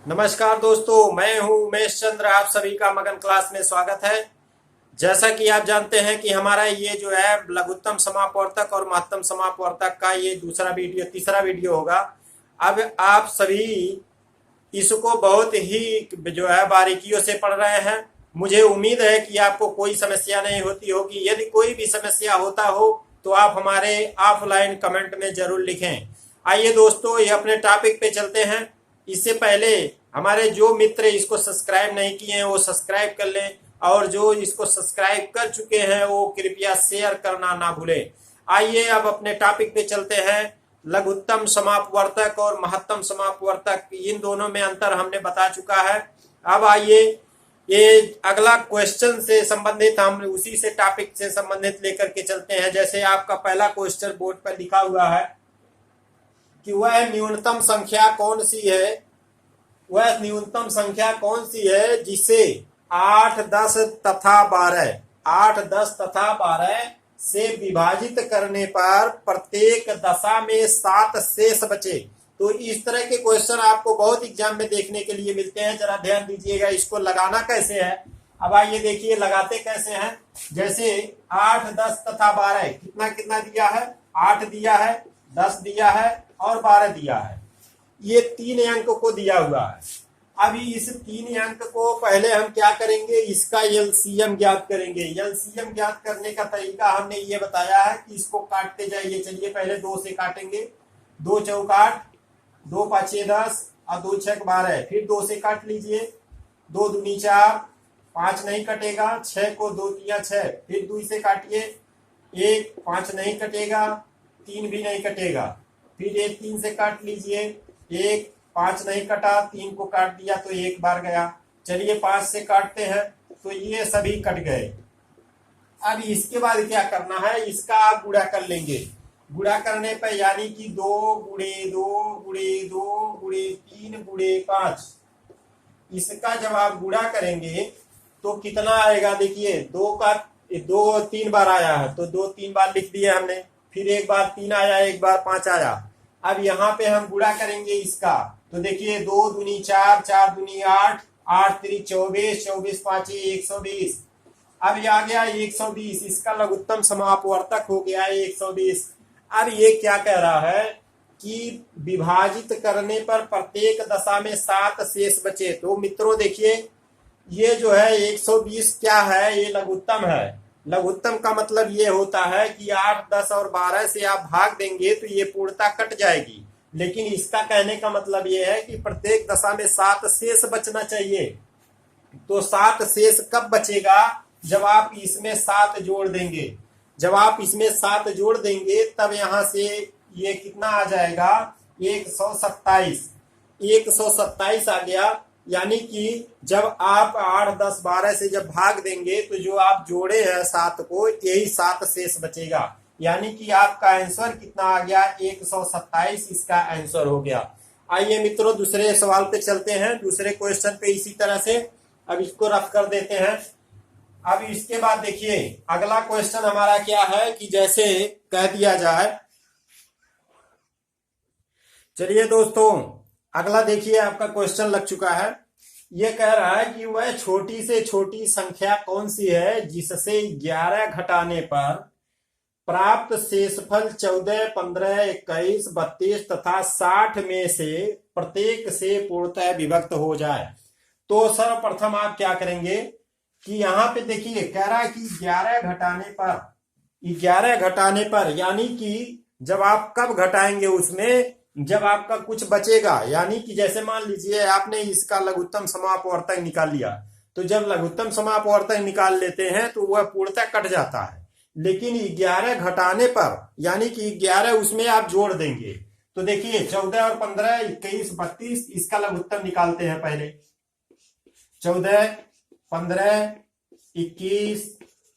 नमस्कार दोस्तों, मैं हूं उमेश चंद्र। आप सभी का मगन क्लास में स्वागत है। जैसा कि आप जानते हैं कि हमारा ये जो है लघुत्तम समापवर्तक और महत्तम समापवर्तक का ये तीसरा वीडियो होगा। अब आप सभी इसको बहुत ही जो है बारीकियों से पढ़ रहे हैं। मुझे उम्मीद है कि आपको कोई समस्या नहीं होती होगी। यदि कोई भी समस्या होता हो तो आप हमारे ऑफलाइन कमेंट में जरूर लिखें। आइए दोस्तों, ये अपने टॉपिक पे चलते हैं। इससे पहले हमारे जो मित्र इसको सब्सक्राइब नहीं किए हैं वो सब्सक्राइब कर लें, और जो इसको सब्सक्राइब कर चुके हैं वो कृपया शेयर करना ना भूलें। आइए अब अपने टॉपिक पे चलते हैं। लघुत्तम समापवर्तक और महत्तम समापवर्तक, इन दोनों में अंतर हमने बता चुका है। अब आइए ये अगला क्वेश्चन से संबंधित हम उसी से टॉपिक से संबंधित लेकर के चलते हैं। जैसे आपका पहला क्वेश्चन बोर्ड पर लिखा हुआ है कि वह न्यूनतम संख्या कौन सी है, वह न्यूनतम संख्या कौन सी है जिसे 8, 10 तथा 12 8, 10 तथा 12 से विभाजित करने पर प्रत्येक दशा में 7 शेष बचे। तो इस तरह के क्वेश्चन आपको बहुत एग्जाम में देखने के लिए मिलते हैं। जरा ध्यान दीजिएगा, इसको लगाना कैसे है। अब आइए देखिए लगाते कैसे हैं। जैसे 8, 10 तथा 12 कितना कितना दिया है, 8 दिया है, 10 दिया है और 12 दिया है। ये 3 अंक को दिया हुआ है। अभी इस 3 अंक को पहले हम क्या करेंगे, इसका एलसीएम ज्ञात करेंगे। एलसीएम ज्ञात करने का तरीका हमने ये बताया है कि इसको काटते जाइए। चलिए पहले 2 से काटेंगे। 2 चौकाट, 2 पाँचे 10 और 2 छक 12। फिर 2 से काट लीजिए। 2 दूनी 4, 5 नहीं कटेगा। 6 को 2 तिया 6। फिर 2 से काटिए। 1, 5 नहीं कटेगा। 3 भी नहीं कटेगा। फिर 1 3 से काट लीजिए। 1, 5 नहीं कटा। 3 को काट दिया तो 1 बार गया। चलिए 5 से काटते हैं तो ये सभी कट गए। अब इसके बाद क्या करना है, इसका आप गुणा कर लेंगे। गुणा करने पर यानी कि 2 गुणे 2 गुणे 2 गुणे 3 गुणे 5, इसका जब आप गुणा करेंगे तो कितना आएगा। देखिए 2 का 2 3 बार आया है तो 2 3 बार लिख दिए हमने। फिर 1 बार 3 आया, 1 बार 5 आया। अब यहाँ पे हम गुणा करेंगे इसका तो देखिए 2 दूनी 4, 4 दूनी 8, 8 3 24, 24 पाँचे 120। अब ये आ गया 120। इसका लघुत्तम समापवर्तक हो गया 120। अब ये क्या कह रहा है कि विभाजित करने पर प्रत्येक दशा में 7 शेष बचे। तो मित्रों देखिए, ये जो है 120 क्या है, ये लघुत्तम है। लघुत्तम का मतलब ये होता है कि 8, 10 और 12 से आप भाग देंगे तो ये पूर्णता कट जाएगी। लेकिन इसका कहने का मतलब ये है कि प्रत्येक दशा में 7 शेष बचना चाहिए। तो 7 शेष कब बचेगा, जब आप इसमें 7 जोड़ देंगे। जब आप इसमें 7 जोड़ देंगे तब यहां से ये कितना आ जाएगा, 127। 127 आ गया। यानी कि जब आप 8, 10, 12 से जब भाग देंगे तो जो आप जोड़े हैं 7 को, यही 7 शेष बचेगा। यानी कि आपका आंसर कितना आ गया, 127 इसका आंसर हो गया। आइए मित्रों दूसरे सवाल पे चलते हैं, दूसरे क्वेश्चन पे इसी तरह से। अब इसको रफ कर देते हैं। अब इसके बाद देखिए अगला क्वेश्चन हमारा क्या है कि जैसे कह दिया जाए। चलिए दोस्तों अगला देखिए, आपका क्वेश्चन लग चुका है। ये कह रहा है कि वह छोटी से छोटी संख्या कौन सी है जिससे 11 घटाने पर प्राप्त शेषफल 14, 15, 21, 32 तथा 60 में से प्रत्येक से पूर्णतः विभक्त हो जाए। तो सर्वप्रथम आप क्या करेंगे कि यहाँ पे देखिए कह रहा है कि 11 घटाने पर यानी कि जब आप कब घटाएंगे, उसमें जब आपका कुछ बचेगा। यानी कि जैसे मान लीजिए आपने इसका लघुत्तम समापवर्तक निकाल लिया, तो जब लघुत्तम समापवर्तक निकाल लेते हैं तो वह पूर्णतः कट जाता है। लेकिन 11 घटाने पर यानी कि 11 उसमें आप जोड़ देंगे तो देखिए 14 और 15, 21, 32, इसका लघुत्तम निकालते हैं पहले। 14, 15, 21,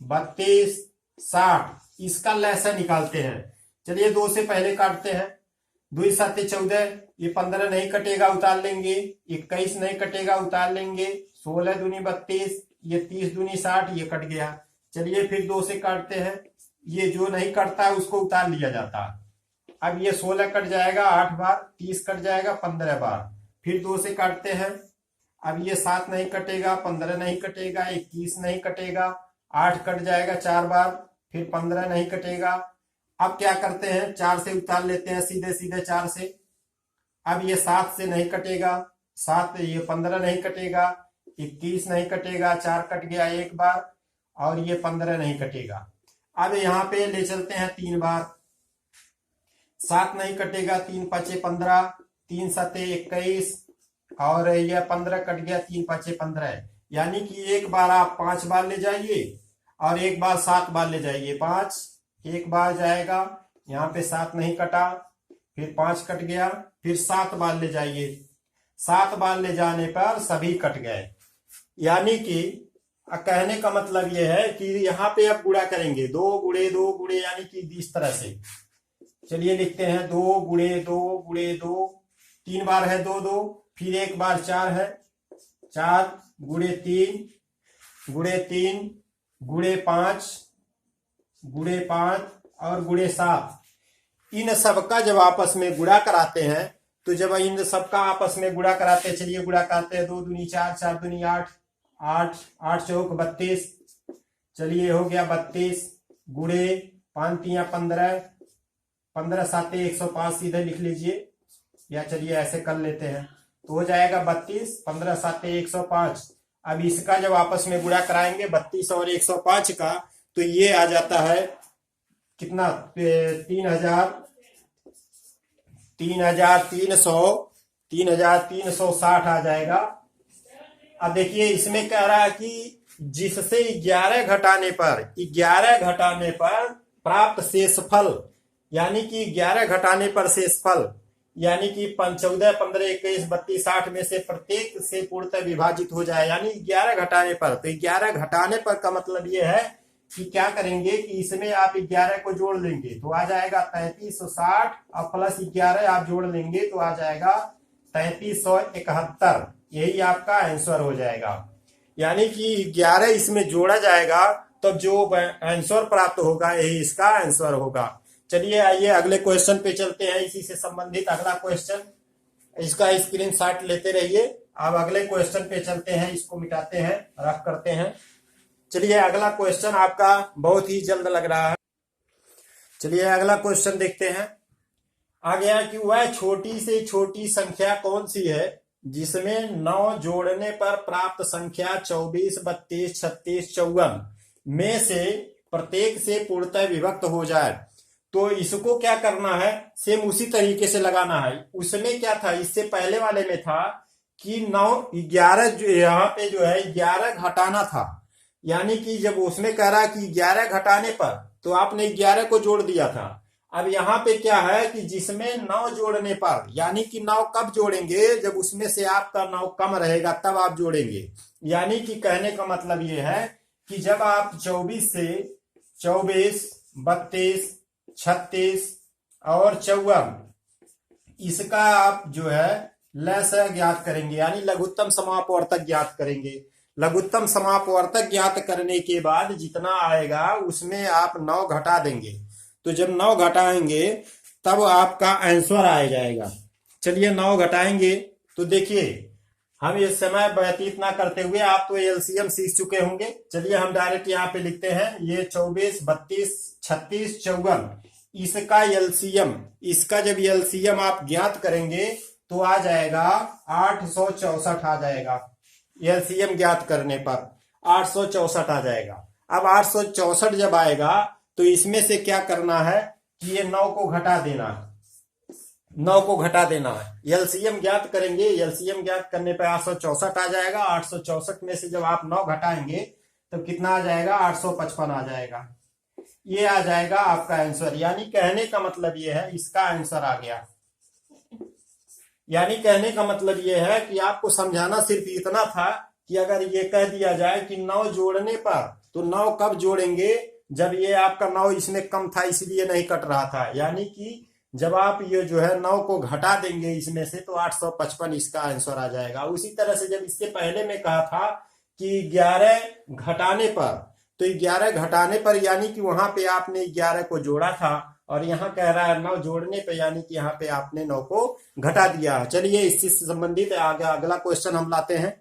32, 60, इसका लैसा निकालते हैं। चलिए 2 से पहले काटते हैं। 2 7 14, ये 15 नहीं कटेगा उतार लेंगे। 21 नहीं कटेगा उतार लेंगे। 16 दूनी 32, ये 30 दूनी 60, ये कट गया। चलिए फिर 2 से काटते हैं। ये जो नहीं कटता है उसको उतार लिया जाता है। अब ये 16 कट जाएगा 8 बार, 30 कट जाएगा 15 बार। फिर 2 से काटते हैं। अब ये 7 नहीं कटेगा, 15 नहीं कटेगा, 21 नहीं कटेगा, 8 कट जाएगा 4 बार, फिर 15 नहीं कटेगा। अब क्या करते हैं, 4 से उतार लेते हैं सीधे सीधे 4 से। अब ये 7 से नहीं कटेगा, 7 ये 15 नहीं कटेगा, 21 नहीं कटेगा, 4 कट गया 1 बार, और ये 15 नहीं कटेगा। अब यहाँ पे ले चलते हैं 3 बार, 7 नहीं कटेगा, 3 5 15, 3 7 21, और यह 15 कट गया, 3 5 15। यानी कि एक बार आप 5 बार ले जाइए और एक बार 7 बार ले जाइए। 5 एक बार जाएगा, यहाँ पे 7 नहीं कटा, फिर 5 कट गया, फिर 7 बार ले जाइए। 7 बार ले जाने पर सभी कट गए। यानी कि कहने का मतलब यह है कि यहाँ पे अब गुणा करेंगे, 2 गुणे 2 गुणे, यानी कि इस तरह से। चलिए लिखते हैं 2 गुणे 2 गुणे 2, 3 बार है 2 2, फिर एक बार 4 है, 4 गुणे 3 गुणे 3 गुणे 5 गुणे 5 और गुणे 7। इन सबका जब आपस में गुणा कराते हैं, तो जब इन सबका आपस में गुणा कराते हैं, चलिए गुणा कराते हैं। 2 दूनी 4, 4 दूनी 8, 8 8 चौक 32, चलिए हो गया 32, गुणे 5 3 15, 15 7 105 सीधे लिख लीजिए, या चलिए ऐसे कर लेते हैं, तो हो जाएगा 32, 15 7 105। अब इसका जब आपस में गुणा कराएंगे 32 और 105 का, तो ये आ जाता है कितना, 3360 आ जाएगा। अब देखिए इसमें कह रहा है कि जिससे 11 घटाने पर प्राप्त शेषफल, यानी कि 11 घटाने पर शेषफल, यानी कि 14 15 21 32 60 में से प्रत्येक से पूर्णतः विभाजित हो जाए, यानी 11 घटाने पर। तो 11 घटाने पर का मतलब ये है कि क्या करेंगे कि इसमें आप 11 को जोड़ लेंगे तो आ जाएगा 3360, और प्लस 11 आप जोड़ लेंगे तो आ जाएगा 3371। यही आपका आंसर हो जाएगा। यानी कि 11 इसमें जोड़ा जाएगा तो जो आंसर प्राप्त होगा यही इसका आंसर होगा। चलिए आइए अगले क्वेश्चन पे चलते हैं। इसी से संबंधित अगला क्वेश्चन, इसका स्क्रीनशॉट लेते रहिए। अब अगले क्वेश्चन पे चलते हैं, इसको मिटाते हैं, रफ करते हैं। चलिए अगला क्वेश्चन आपका बहुत ही जल्द लग रहा है। चलिए अगला क्वेश्चन देखते हैं। आ गया कि वह छोटी से छोटी संख्या कौन सी है जिसमें 9 जोड़ने पर प्राप्त संख्या 24 32 36 54 में से प्रत्येक से पूर्णतः विभक्त हो जाए। तो इसको क्या करना है, सेम उसी तरीके से लगाना है। उसमें क्या था, इससे पहले वाले में था कि 9 11 जो यहाँ पे जो है 11 घटाना था, यानी कि जब उसमें कह रहा कि 11 घटाने पर, तो आपने 11 को जोड़ दिया था। अब यहाँ पे क्या है कि जिसमें 9 जोड़ने पर, यानी कि 9 कब जोड़ेंगे, जब उसमें से आपका 9 कम रहेगा तब आप जोड़ेंगे। यानी कि कहने का मतलब ये है कि जब आप 24 से 24 32 36 और 54 इसका आप जो है लय ज्ञात करेंगे, यानी लघुत्तम समापवर्तक ज्ञात करेंगे। लघुत्तम समापवर्तक ज्ञात करने के बाद जितना आएगा उसमें आप 9 घटा देंगे। तो जब 9 घटाएंगे तब आपका आंसर आ जाएगा। चलिए 9 घटाएंगे तो देखिए, हम ये समय व्यतीत ना करते हुए, आप तो एलसीएम सीख चुके होंगे। चलिए हम डायरेक्ट यहाँ पे लिखते हैं, ये 24 32 36 54, इसका एलसीएम, इसका जब एलसीएम आप ज्ञात करेंगे तो आ जाएगा 864 आ जाएगा। एलसीएम ज्ञात करने पर 864 आ जाएगा। अब 864 जब आएगा तो इसमें से क्या करना है कि ये 9 को घटा देना है, 9 को घटा देना है। एलसीएम ज्ञात करेंगे, एलसीएम ज्ञात करने पर 864 आ जाएगा। 864 में से जब आप 9 घटाएंगे तो कितना आ जाएगा, 855 आ जाएगा। ये आ जाएगा आपका आंसर। यानी कहने का मतलब ये है, इसका आंसर आ गया। यानी कहने का मतलब ये है कि आपको समझाना सिर्फ इतना था कि अगर ये कह दिया जाए कि 9 जोड़ने पर, तो 9 कब जोड़ेंगे, जब ये आपका 9 इसमें कम था इसलिए नहीं कट रहा था। यानी कि जब आप ये जो है 9 को घटा देंगे इसमें से, तो 855 इसका आंसर आ जाएगा। उसी तरह से जब इससे पहले में कहा था कि 11 घटाने पर, तो 11 घटाने पर यानी कि वहां पे आपने 11 को जोड़ा था और यहाँ कह रहा है 9 जोड़ने पे, यानी कि यहाँ पे आपने 9 को घटा दिया। चलिए इससे संबंधित आगे अगला क्वेश्चन हम लाते हैं।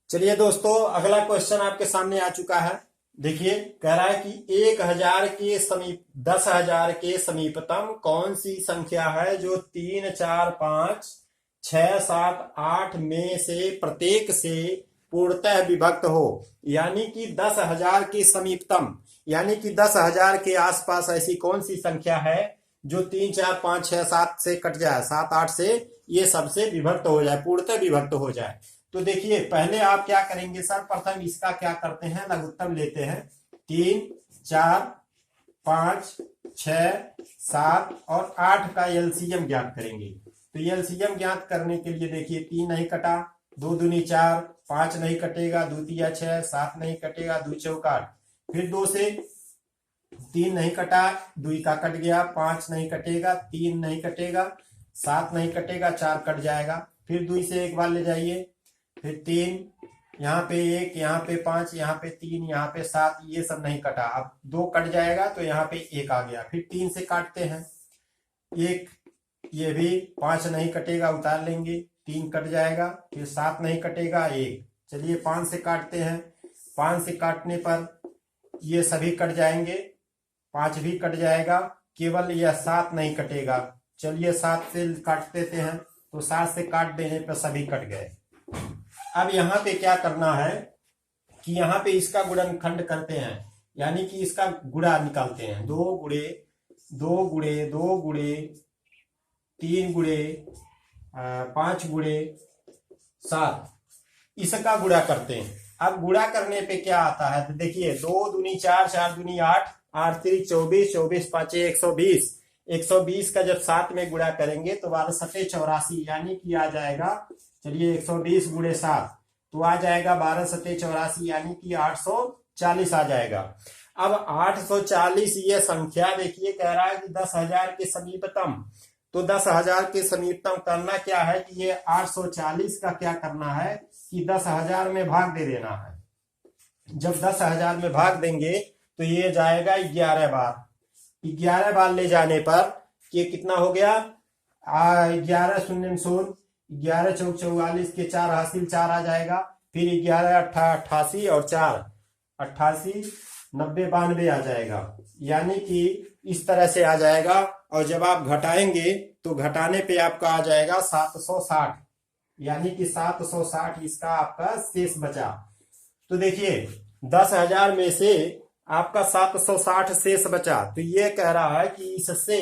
चलिए दोस्तों, अगला क्वेश्चन आपके सामने आ चुका है। देखिए, कह रहा है कि 1000 के समीप 10,000 के समीपतम कौन सी संख्या है जो 3, 4, 5, 6, 7, 8 में से प्रत्येक से पूर्णतः विभक्त हो। यानी कि 10,000 के समीपतम, यानी कि 10,000 के आसपास ऐसी कौन सी संख्या है जो 3, 4, 5, 6, 7 से कट जाए, 7, 8 से ये सबसे विभक्त हो जाए, पूर्णतः विभक्त हो जाए। तो देखिए, पहले आप क्या करेंगे, सर्वप्रथम इसका क्या करते हैं, लघुत्तम लेते हैं। 3, 4, 5, 6, 7 और 8 का एलसीएम ज्ञात करेंगे। तो एलसीएम ज्ञात करने के लिए देखिए, 3 नहीं कटा, 2 दूनी 4, 5 नहीं कटेगा, 2 तिया 6, 7 नहीं कटेगा, 2 चौका 8, फिर 2 से 3 नहीं कटा, 2 का कट गया, 5 नहीं कटेगा, 3 नहीं कटेगा, 7 नहीं कटेगा, 4 कट जाएगा, फिर 2 से एक बार ले जाइए, फिर 3, यहाँ पे 1, यहाँ पे 5, यहाँ पे 3, यहाँ पे 7, ये सब नहीं कटा। अब 2 कट जाएगा तो यहाँ पे 1 आ गया, फिर 3 से काटते हैं, 1, ये भी 5 नहीं कटेगा, उतार लेंगे, 3 कट जाएगा, फिर 7 नहीं कटेगा, 1। चलिए 5 से काटते हैं, 5 से काटने पर ये सभी कट जाएंगे, 5 भी कट जाएगा, केवल यह 7 नहीं कटेगा। चलिए 7 से काट देते हैं, तो 7 से काट देने पर सभी कट गए। अब यहाँ पे क्या करना है कि यहाँ पे इसका गुणनखंड करते हैं, यानी कि इसका गुणा निकालते हैं। 2 गुणे 2 गुणे 2 गुणे 3 गुणे 5 गुणे 7, इसका गुणा करते हैं। अब गुणा करने पे क्या आता है, तो देखिए 2 दूनी 4, 4 दूनी 8, 8 3 24, 24 5 120, 120 का जब 7 में गुणा करेंगे तो 12 7 84, यानी कि आ जाएगा, चलिए 120 गुणे 7 तो आ जाएगा 12 7 84, यानी कि 840 आ जाएगा। अब 840 ये संख्या देखिए, कह रहा है कि 10,000 के समीपतम। तो 10,000 के समीपतम करना क्या है कि ये 840 का क्या करना है कि 10,000 में भाग दे देना है। जब 10,000 में भाग देंगे तो ये जाएगा 11 बार। 11 बार ले जाने पर ये कितना हो गया, 11 शून्य शून्य, 11 चौक 44 के 4 हासिल 4 आ जाएगा, फिर 11 88 और 4 88 90 92 आ जाएगा, यानी कि इस तरह से आ जाएगा। और जब आप घटाएंगे तो घटाने पे आपका आ जाएगा 760, यानी कि 760 इसका आपका शेष बचा। तो देखिए 10,000 में से आपका 760 शेष बचा। तो ये कह रहा है कि इससे,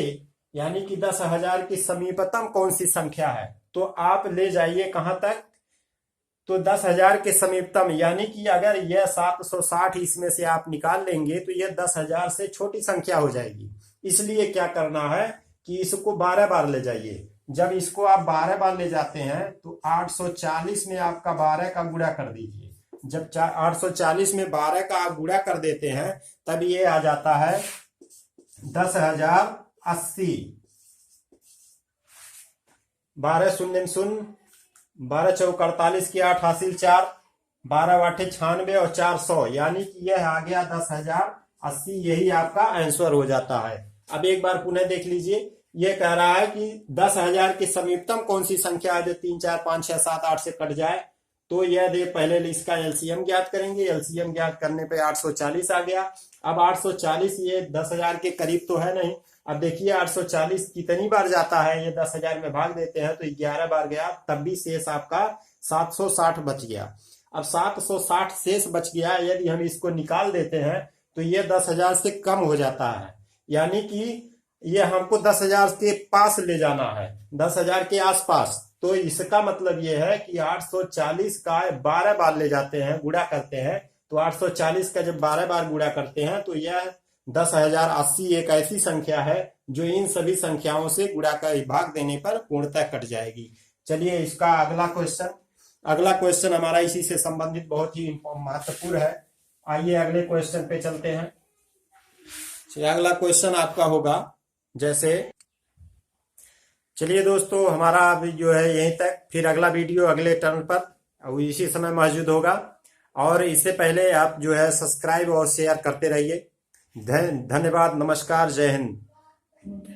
यानी कि 10,000 की समीपतम कौन सी संख्या है, तो आप ले जाइए कहां तक, तो 10,000 के समीपतम, यानी कि अगर यह 760 इसमें से आप निकाल लेंगे तो यह 10,000 से छोटी संख्या हो जाएगी। इसलिए क्या करना है कि इसको 12 बार ले जाइए। जब इसको आप 12 बार ले जाते हैं तो 840 में आपका 12 का गुणा कर दीजिए। जब 840 में 12 का आप गुणा कर देते हैं तब ये आ जाता है 10,080। 12 शून्य शून्य, 12 चौक 48 की 8 हासिल 4, 12 8 96 और 400, यानी कि यह आ गया 10,080। यही आपका आंसर हो जाता है। अब एक बार पुनः देख लीजिए, यह कह रहा है कि 10,000 के समीपतम कौन सी संख्या है जो 3 4 5 6 7 8 से कट जाए। तो यह दे, पहले इसका एलसीएम ज्ञात करेंगे। एलसीएम ज्ञात करने पे 840 आ गया। अब 840 ये 10,000 के करीब तो है नहीं। अब देखिए 840 कितनी बार जाता है, ये 10,000 में भाग देते हैं तो 11 बार गया, तब भी शेष आपका 760 बच गया। अब 760 शेष बच गया, यदि हम इसको निकाल देते हैं तो ये 10,000 से कम हो जाता है, यानी कि ये हमको 10,000 के पास ले जाना है, 10,000 के आसपास। तो इसका मतलब ये है कि 840 का 12 बार ले जाते हैं, गुणा करते हैं, तो 840 का जब 12 बार गुणा करते हैं तो यह 10,080 एक ऐसी संख्या है जो इन सभी संख्याओं से गुणा कर भाग देने पर पूर्णतः कट जाएगी। चलिए इसका अगला क्वेश्चन हमारा इसी से संबंधित बहुत ही महत्वपूर्ण है। आइए अगले क्वेश्चन पे चलते हैं। अगला क्वेश्चन आपका होगा जैसे, चलिए दोस्तों हमारा अभी जो है यहीं तक, फिर अगला वीडियो अगले टर्न पर इसी समय मौजूद होगा। और इससे पहले आप जो है सब्सक्राइब और शेयर करते रहिए। धन्यवाद, नमस्कार, जय हिंद।